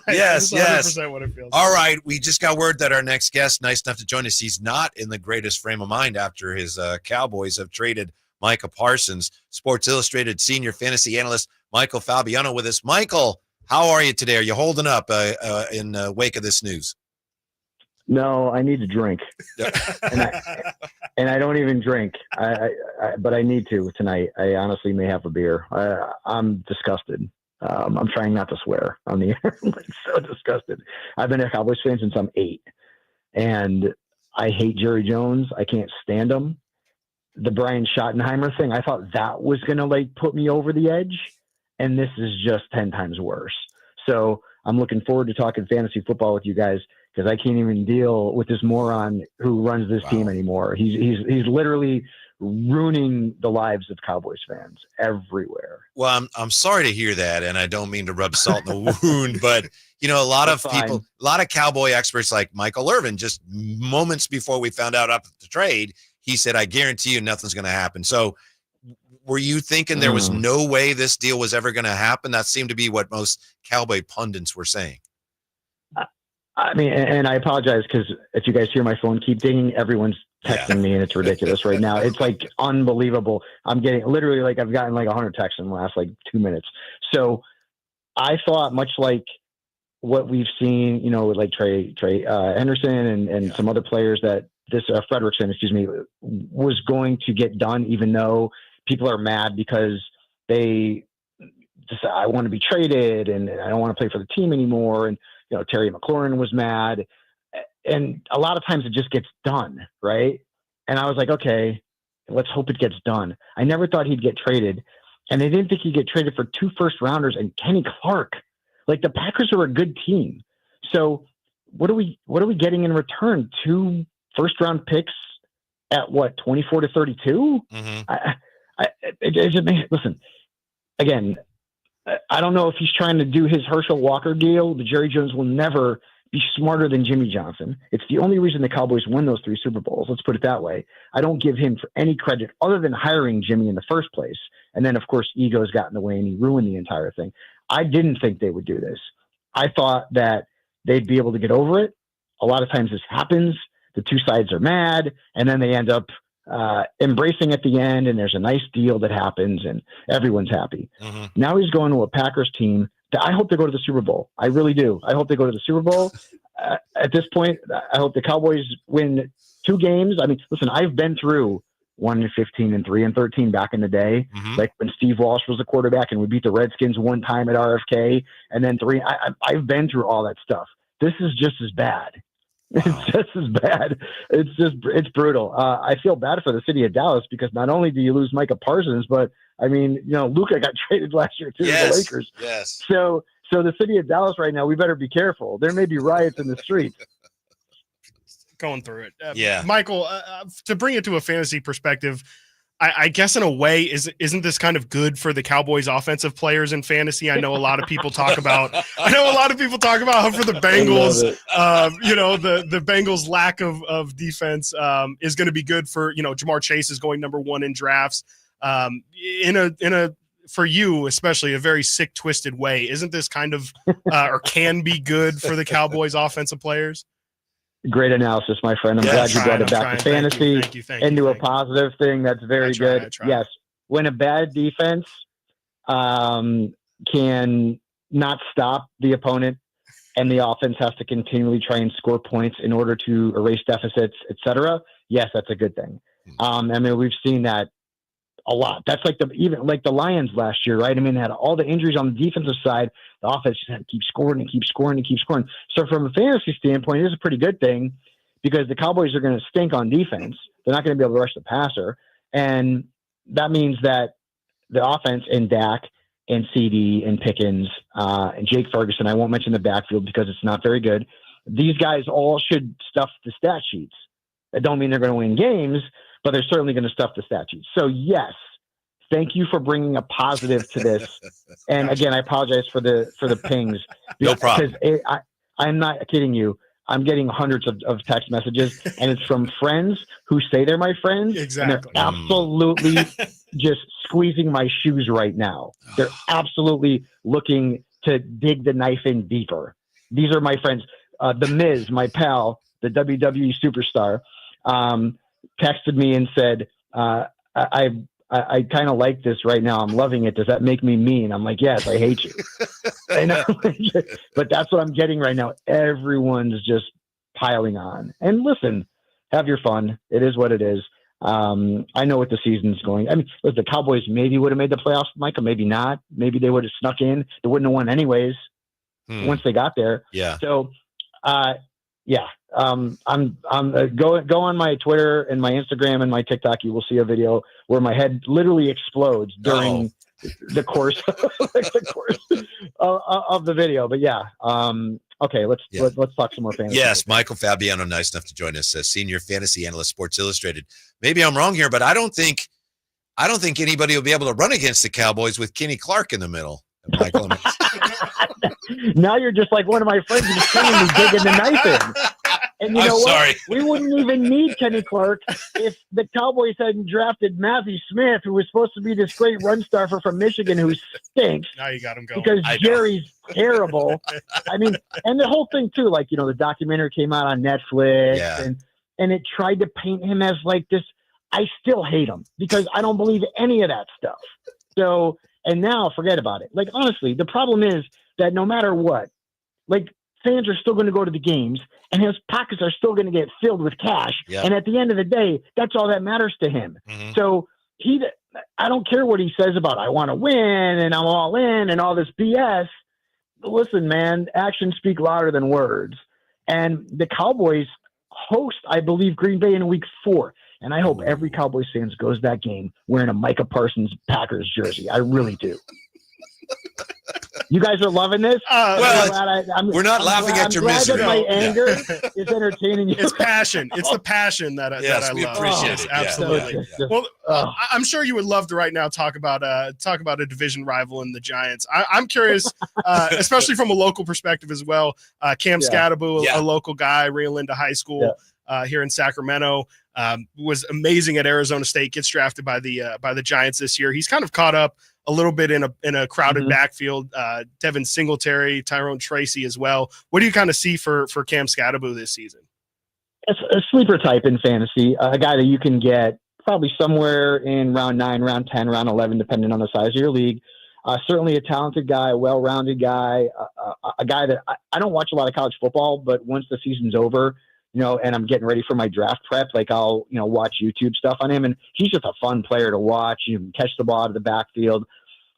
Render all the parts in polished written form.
Yes, yes. 100% what it feels All right, we just got word that our next guest, nice enough to join us, he's not in the greatest frame of mind after his Cowboys have traded Micah Parsons. Sports Illustrated senior fantasy analyst Michael Fabiano with us. Michael, how are you today? Are you holding up in wake of this news? No, I need to drink, and I don't even drink. But I need to tonight. I honestly may have a beer. I'm disgusted. I'm trying not to swear on the air. I'm like so disgusted. I've been a Cowboys fan since I'm 8, and I hate Jerry Jones. I can't stand him. The Brian Schottenheimer thing, I thought that was gonna put me over the edge, and this is just 10 times worse. So I'm looking forward to talking fantasy football with you guys, because I can't even deal with this moron who runs this team anymore. He's literally ruining the lives of Cowboys fans everywhere. Well, I'm sorry to hear that, and I don't mean to rub salt in the wound, but a lot of people, a lot of Cowboy experts like Michael Irvin, just moments before we found out about the trade, he said, "I guarantee you nothing's going to happen." So, were you thinking there was no way this deal was ever going to happen? That seemed to be what most Cowboy pundits were saying. I mean, and I apologize because if you guys hear my phone keep dinging, everyone's texting me, and it's ridiculous right now. It's like unbelievable. I'm getting literally I've gotten 100 texts in the last 2 minutes. So I thought, much like what we've seen, with Trey Henderson and some other players, that this Frederickson, was going to get done, even though people are mad because they just, I want to be traded and I don't want to play for the team anymore. And, Terry McLaurin was mad, and a lot of times it just gets done. Right. And I was like, okay, let's hope it gets done. I never thought he'd get traded, and I didn't think he'd get traded for 2 first-rounders and Kenny Clark. The Packers are a good team. So what are we getting in return? 2 first-round picks at 24 to 32? Listen, again, I don't know if he's trying to do his Herschel Walker deal, but Jerry Jones will never be smarter than Jimmy Johnson. It's the only reason the Cowboys win those 3 Super Bowls. Let's put it that way. I don't give him for any credit other than hiring Jimmy in the first place. And then, of course, egos got in the way and he ruined the entire thing. I didn't think they would do this. I thought that they'd be able to get over it. A lot of times this happens. The 2 sides are mad, and then they end up embracing at the end, and there's a nice deal that happens, and everyone's happy. Now he's going to a Packers team that I hope they go to the Super Bowl. I really do. I hope they go to the Super Bowl. At this point, I hope the Cowboys win 2 games. I mean, listen, I've been through 1-15 and 3-13 back in the day, like when Steve Walsh was the quarterback and we beat the Redskins 1 time at RFK, and then 3. I've been through all that stuff. This is just as bad. Wow. It's just as bad. It's brutal. I feel bad for the city of Dallas, because not only do you lose Micah Parsons, but I mean, Luka got traded last year too to the Lakers. Yes. So the city of Dallas right now, we better be careful. There may be riots in the streets. Going through it. Yeah. Michael, to bring it to a fantasy perspective, I guess in a way, isn't this kind of good for the Cowboys offensive players in fantasy? I know a lot of people talk about how for the Bengals, the Bengals lack of defense is going to be good for, Jamar Chase is going number 1 in drafts. In a for you, especially, a very sick, twisted way. Isn't this kind of or can be good for the Cowboys offensive players? Great analysis, my friend. I'm glad you brought it back to fantasy into a positive thing. That's very good. Yes. When a bad defense can not stop the opponent and the offense has to continually try and score points in order to erase deficits, etc., yes, that's a good thing. I mean, we've seen that a lot. That's even the Lions last year, right? I mean, they had all the injuries on the defensive side. The offense just had to keep scoring and keep scoring and keep scoring. So from a fantasy standpoint, it is a pretty good thing, because the Cowboys are going to stink on defense. They're not going to be able to rush the passer. And that means that the offense in Dak and CD and Pickens and Jake Ferguson, I won't mention the backfield because it's not very good. These guys all should stuff the stat sheets. That don't mean they're going to win games, but they're certainly going to stuff the stat sheets. So yes, thank you for bringing a positive to this. And again, I apologize for the pings. No problem. Because I'm not kidding you. I'm getting hundreds of text messages, and it's from friends who say they're my friends. Exactly. And they're absolutely just squeezing my shoes right now. They're absolutely looking to dig the knife in deeper. these are my friends. The Miz, my pal, the WWE superstar, texted me and said, I kind of like this right now. I'm loving it. Does that make me mean? I'm like, yes, I hate you. But that's what I'm getting right now. Everyone's just piling on. And listen, have your fun. It is what it is. I know what the season's going. I mean, look, the Cowboys maybe would have made the playoffs, Micah, maybe not. Maybe they would have snuck in. They wouldn't have won anyways once they got there. Yeah. So, yeah. I'm go on my Twitter and my Instagram and my TikTok. You will see a video where my head literally explodes during the course of the video. But yeah. Okay, let's talk some more fantasy. Yes, Michael Fabiano, nice enough to join us, senior fantasy analyst, Sports Illustrated. Maybe I'm wrong here, but I don't think anybody will be able to run against the Cowboys with Kenny Clark in the middle. Michael, now you're just like one of my friends who's telling me digging the knife in. And you know what? We wouldn't even need Kenny Clark if the Cowboys hadn't drafted Matthew Smith, who was supposed to be this great run stuffer from Michigan who stinks. Now you got him going. Because Jerry's terrible. I mean, and the whole thing too, like, the documentary came out on Netflix and it tried to paint him as like this. I still hate him because I don't believe any of that stuff. So, and now forget about it. Like, honestly, the problem is that no matter what, like, fans are still going to go to the games and his pockets are still going to get filled with cash. Yep. And at the end of the day, that's all that matters to him. Mm-hmm. So I don't care what he says about, I want to win and I'm all in and all this BS. Listen, man, actions speak louder than words. And the Cowboys host, I believe, Green Bay in week 4. And I hope every Cowboys fan goes to that game wearing a Micah Parsons Packers jersey. I really do. You guys are loving this? We're not laughing at your misery. My anger is entertaining you. It's passion. It's the passion that I love. Appreciate it. Absolutely. Yeah. Well, I'm sure you would love to right now talk about a division rival in the Giants. I'm curious, especially from a local perspective as well. Cam Scatterbo, a local guy, Rio Linda High School here in Sacramento, was amazing at Arizona State. Gets drafted by the Giants this year. He's kind of caught up a little bit in a crowded backfield. Devin Singletary, Tyrone Tracy as well. What do you kind of see for Cam Scatterbo this season? It's a sleeper type in fantasy, a guy that you can get probably somewhere in round 9, round 10, round 11, depending on the size of your league. Certainly a talented guy, a well-rounded guy, a guy that I don't watch a lot of college football, but once the season's over, and I'm getting ready for my draft prep, like I'll, watch YouTube stuff on him, and he's just a fun player to watch. You can catch the ball out of the backfield.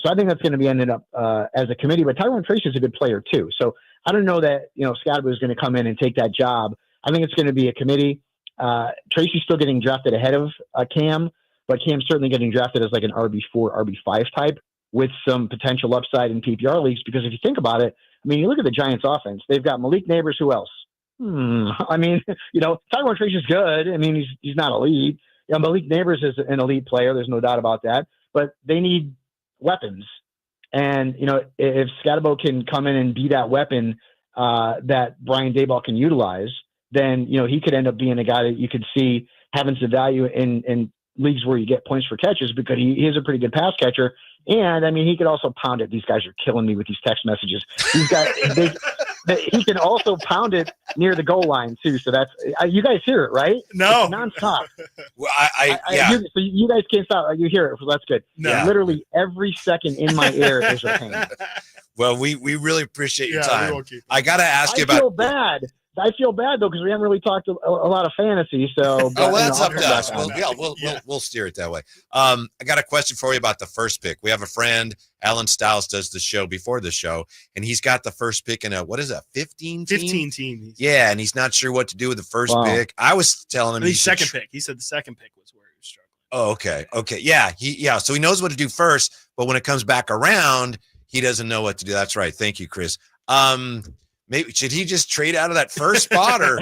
So I think that's going to be ended up as a committee, but Tyrone Tracy is a good player too. So I don't know that, Scatterbo is going to come in and take that job. I think it's going to be a committee. Tracy's still getting drafted ahead of Cam, but Cam's certainly getting drafted as like an RB4, RB5 type with some potential upside in PPR leagues. Because if you think about it, I mean, you look at the Giants offense, they've got Malik Neighbors. Who else? I mean, Tyrone Tracy's good. I mean, he's not elite. Malik Neighbors is an elite player. There's no doubt about that, but they need weapons. And, if Scatterbo can come in and be that weapon that Brian Daboll can utilize, then, he could end up being a guy that you could see having some value in leagues where you get points for catches, because he is a pretty good pass catcher. And I mean, he could also pound it. These guys are killing me with these text messages. These guys, he can also pound it near the goal line too. So that's, you guys hear it, right? No, it's nonstop. Well, so you guys can't stop. You hear it. So that's good. No. Literally every second in my ear is a pain. Well, we really appreciate your time. I got to ask you about. I feel bad though, because we haven't really talked a lot of fantasy. So, that's up to us. We'll steer it that way. I got a question for you about the first pick. We have a friend, Alan Stiles, does the show before the show, and he's got the first pick in a 15 team. Yeah, and he's not sure what to do with the first pick. I was telling him the second pick. He said the second pick was where he was struggling. Oh, okay. Yeah. So he knows what to do first, but when it comes back around, he doesn't know what to do. That's right. Thank you, Chris. Maybe should he just trade out of that first spot, or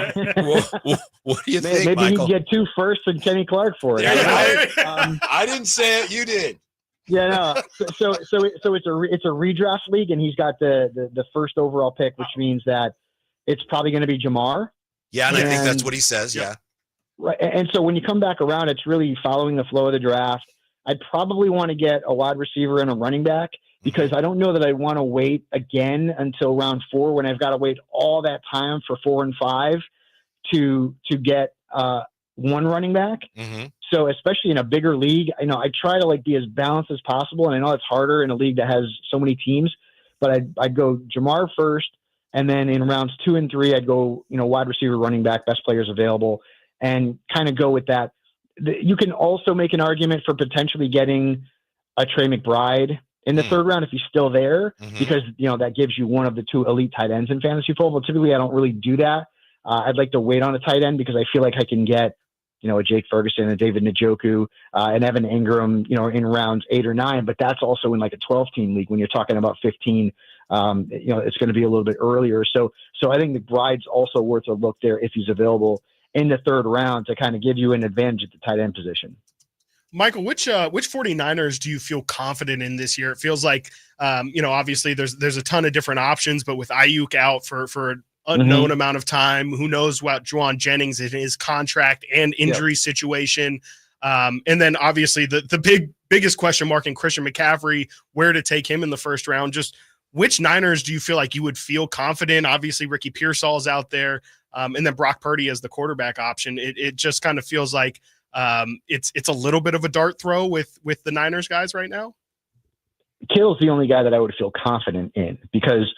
what do you think, maybe Michael? He'd get 2 firsts and Kenny Clark for it. I didn't say it. You did. Yeah, no. So it's a redraft league, and he's got the first overall pick, which means that it's probably going to be Jamar. Yeah, and I think that's what he says. Yeah. Right. And so when you come back around, it's really following the flow of the draft. I'd probably want to get a wide receiver and a running back, because I don't know that I want to wait again until round 4 when I've got to wait all that time for 4 and 5 to get one running back. Mm-hmm. So especially in a bigger league, I try to be as balanced as possible. And I know it's harder in a league that has so many teams, but I'd go Jamar first. And then in rounds 2 and 3, I'd go, wide receiver, running back, best players available, and kind of go with that. You can also make an argument for potentially getting a Trey McBride in the 3rd round if he's still there, because, that gives you one of the 2 elite tight ends in fantasy football. Typically, I don't really do that. I'd like to wait on a tight end because I feel like I can get, a Jake Ferguson, a David Njoku, and Evan Ingram, in rounds 8 or 9. But that's also in a 12-team league when you're talking about 15. It's going to be a little bit earlier. So I think McBride's also worth a look there if he's available in the 3rd round to kind of give you an advantage at the tight end position. Michael, which 49ers do you feel confident in this year? It feels like, obviously there's a ton of different options, but with Ayuk out for an unknown amount of time, who knows what Juwan Jennings in his contract and injury situation. And then obviously the biggest question mark in Christian McCaffrey, where to take him in the 1st round. Just which Niners do you feel like you would feel confident? Obviously Ricky Pearsall's out there. And then Brock Purdy as the quarterback option. It just kind of feels like it's a little bit of a dart throw with the Niners guys right now. Kittle's the only guy that I would feel confident in because,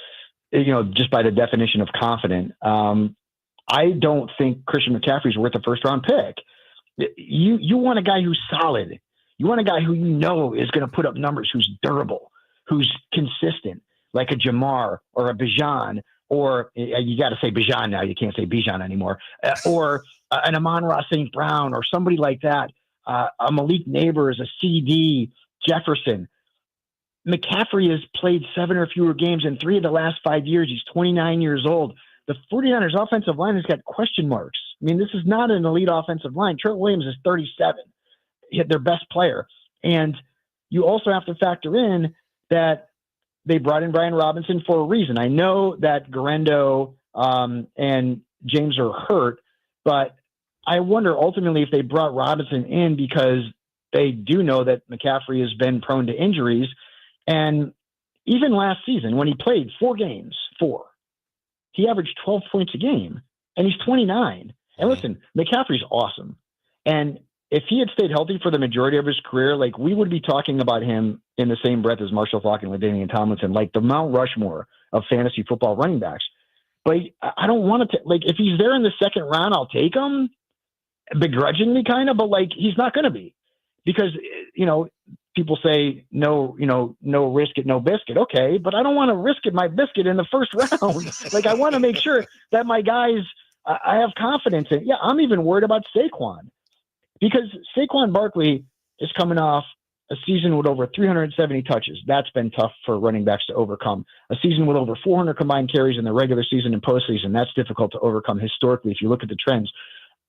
just by the definition of confident, I don't think Christian McCaffrey's worth a 1st round pick. You want a guy who's solid. You want a guy who is going to put up numbers, who's durable, who's consistent, like a Jamar or a Bijan, or you got to say Bijan now. You can't say Bijan anymore. Or an Amon-Ra St. Brown or somebody like that. A Malik Neighbors, a CD, Jefferson. McCaffrey has played 7 or fewer games in 3 of the last 5 years. He's 29 years old. The 49ers offensive line has got question marks. I mean, this is not an elite offensive line. Trent Williams is 37, their best player. And you also have to factor in that they brought in Brian Robinson for a reason. I know that Garendo and James are hurt, but I wonder ultimately if they brought Robinson in because they do know that McCaffrey has been prone to injuries. And even last season, when he played 4 games, he averaged 12 points a game, and he's 29. And listen, McCaffrey's awesome. And if he had stayed healthy for the majority of his career, we would be talking about him in the same breath as Marshall Faulk and LaDainian Tomlinson, like the Mount Rushmore of fantasy football running backs. But I don't want to, if he's there in the 2nd round, I'll take him begrudgingly kind of, but he's not going to be because, people say no risk it, no biscuit. Okay. But I don't want to risk it, my biscuit in the 1st round. I want to make sure that my guys, I have confidence in. Yeah. I'm even worried about Saquon because Saquon Barkley is coming off a season with over 370 touches. That's been tough for running backs to overcome. A season with over 400 combined carries in the regular season and postseason. That's difficult to overcome historically. If you look at the trends,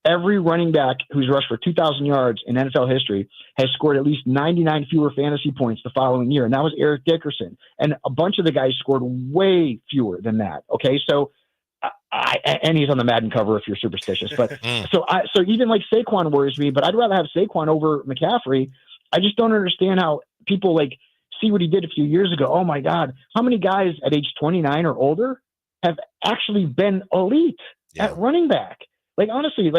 every running back who's rushed for 2,000 yards in NFL history has scored at least 99 fewer fantasy points the following year. And that was Eric Dickerson. And a bunch of the guys scored way fewer than that. Okay. So and he's on the Madden cover if you're superstitious, but so even Saquon worries me, but I'd rather have Saquon over McCaffrey. I just don't understand how people see what he did a few years ago. Oh my God. How many guys at age 29 or older have actually been elite at running back? Honestly,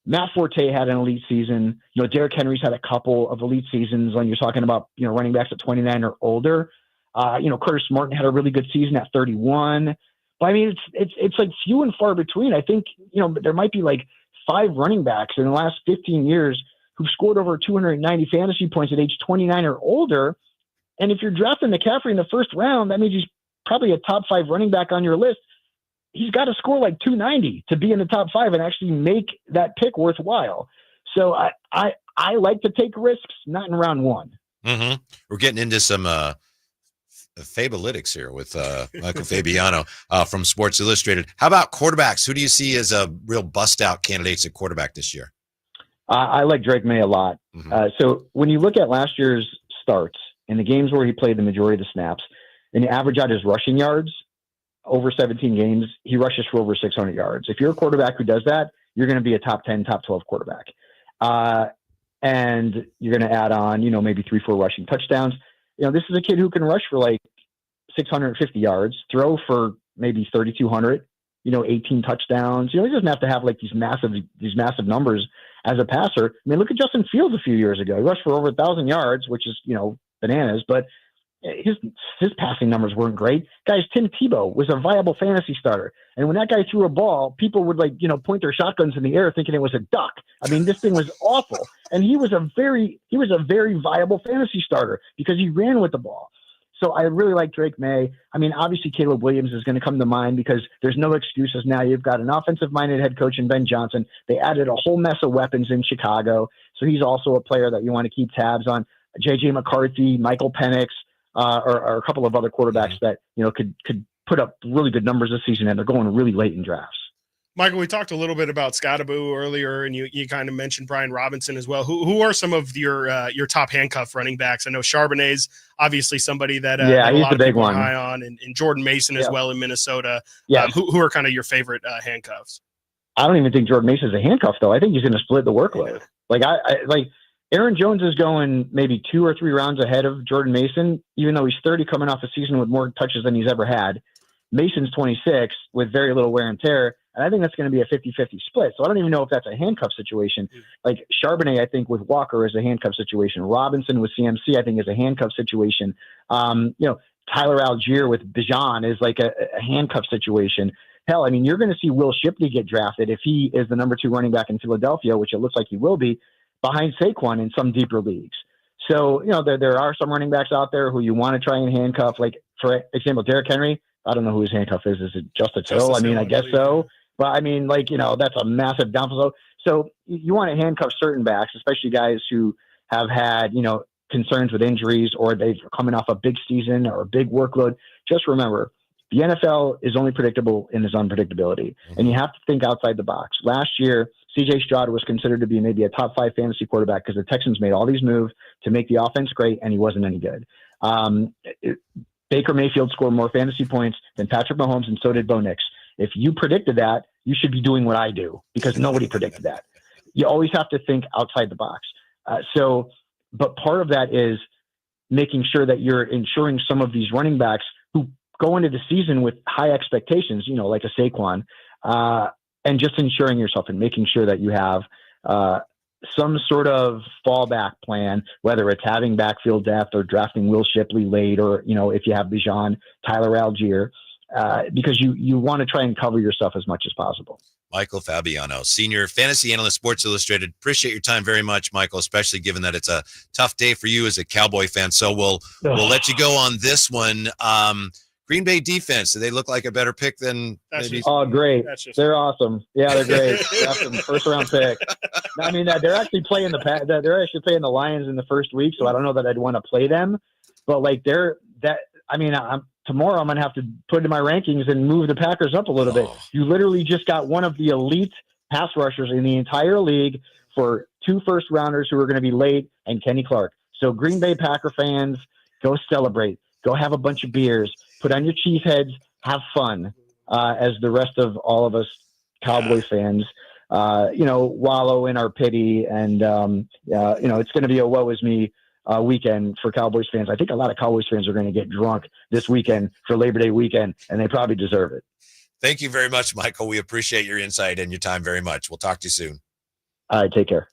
Matt Forte had an elite season. Derrick Henry's had a couple of elite seasons when you're talking about, running backs at 29 or older. Curtis Martin had a really good season at 31. But I mean, it's few and far between. I think, there might be 5 running backs in the last 15 years who've scored over 290 fantasy points at age 29 or older. And if you're drafting McCaffrey in the 1st round, that means he's probably a top 5 running back on your list. He's got to score 290 to be in the top 5 and actually make that pick worthwhile. So I like to take risks, not in round 1. Mm-hmm. We're getting into some fabalytics here with Michael Fabiano from Sports Illustrated. How about quarterbacks? Who do you see as a real bust-out candidates at quarterback this year? I like Drake May a lot. So when you look at last year's starts in the games where he played the majority of the snaps, and you average out his rushing yards, over 17 games, he rushes for over 600 yards. If you're a quarterback who does that, you're going to be a top 10, top 12 quarterback. And you're going to add on, maybe 3-4 rushing touchdowns. this is a kid who can rush for like 650 yards, throw for maybe 3,200, 18 touchdowns. He doesn't have to have like these massive numbers as a passer. I mean, look at Justin Fields a few years ago. He rushed for over 1,000 yards, which is, bananas, but his passing numbers weren't great. Guys, Tim Tebow was a viable fantasy starter. And when that guy threw a ball, people would point their shotguns in the air thinking it was a duck. I mean, this thing was awful. And he was a very viable fantasy starter because he ran with the ball. So I really like Drake May. I mean, obviously Caleb Williams is going to come to mind because there's no excuses now. You've got an offensive-minded head coach in Ben Johnson. They added a whole mess of weapons in Chicago. So he's also a player that you want to keep tabs on. J.J. McCarthy, Michael Penix, or a couple of other quarterbacks that, could put up really good numbers this season, and they're going really late in drafts. Michael, we talked a little bit about Scottaboo earlier, and you kind of mentioned Brian Robinson as well. Who are some of your top handcuff running backs? I know Charbonnet's obviously somebody that a he's lot the of big people one. are high on, and Jordan Mason as well in Minnesota. Yeah. Who are kind of your favorite handcuffs? I don't even think Jordan Mason's a handcuff, though. I think he's going to split the workload. Like Aaron Jones is going maybe 2 or 3 rounds ahead of Jordan Mason, even though he's 30 coming off a season with more touches than he's ever had. Mason's 26 with very little wear and tear, and I think that's going to be a 50-50 split. So I don't even know if that's a handcuff situation. Like Charbonnet, I think, with Walker is a handcuff situation. Robinson with CMC, I think, is a handcuff situation. Tyler Algier with Bijan is like a handcuff situation. Hell, I mean, you're going to see Will Shipley get drafted if he is the number 2 running back in Philadelphia, which it looks like he will be, behind Saquon in some deeper leagues. So, there are some running backs out there who you want to try and handcuff. Like, for example, Derrick Henry, I don't know who his handcuff is. Is it Justice Hill? I mean, I guess so. But, I mean, that's a massive downfall. So you want to handcuff certain backs, especially guys who have had, concerns with injuries or they're coming off a big season or a big workload. Just remember, the NFL is only predictable in its unpredictability, and you have to think outside the box. Last year, C.J. Stroud was considered to be maybe a top 5 fantasy quarterback because the Texans made all these moves to make the offense great, and he wasn't any good. Baker Mayfield scored more fantasy points than Patrick Mahomes, and so did Bo Nix. If you predicted that, you should be doing what I do because nobody predicted that. You always have to think outside the box. But part of that is making sure that you're ensuring some of these running backs who go into the season with high expectations, like a Saquon, and just ensuring yourself and making sure that you have some sort of fallback plan, whether it's having backfield depth or drafting Will Shipley late, or, if you have Bijan, Tyler Algier, because you want to try and cover yourself as much as possible. Michael Fabiano, senior fantasy analyst, Sports Illustrated. Appreciate your time very much, Michael, especially given that it's a tough day for you as a Cowboy fan. So we'll let you go on this one. Green Bay defense, do they look like a better pick than maybe? Oh, great. They're awesome. Yeah, they're great. First round pick. I mean, they're actually playing the Lions in the first week, so I don't know that I'd want to play them. But tomorrow I'm going to have to put in my rankings and move the Packers up a little bit. You literally just got one of the elite pass rushers in the entire league for 2 first rounders who are going to be late, and Kenny Clark. So Green Bay Packer fans, go celebrate. Go have a bunch of beers. Put on your cheese heads. Have fun. As the rest of all of us Cowboy fans, wallow in our pity. And, it's going to be a woe is me weekend for Cowboys fans. I think a lot of Cowboys fans are going to get drunk this weekend for Labor Day weekend, and they probably deserve it. Thank you very much, Michael. We appreciate your insight and your time very much. We'll talk to you soon. All right. Take care.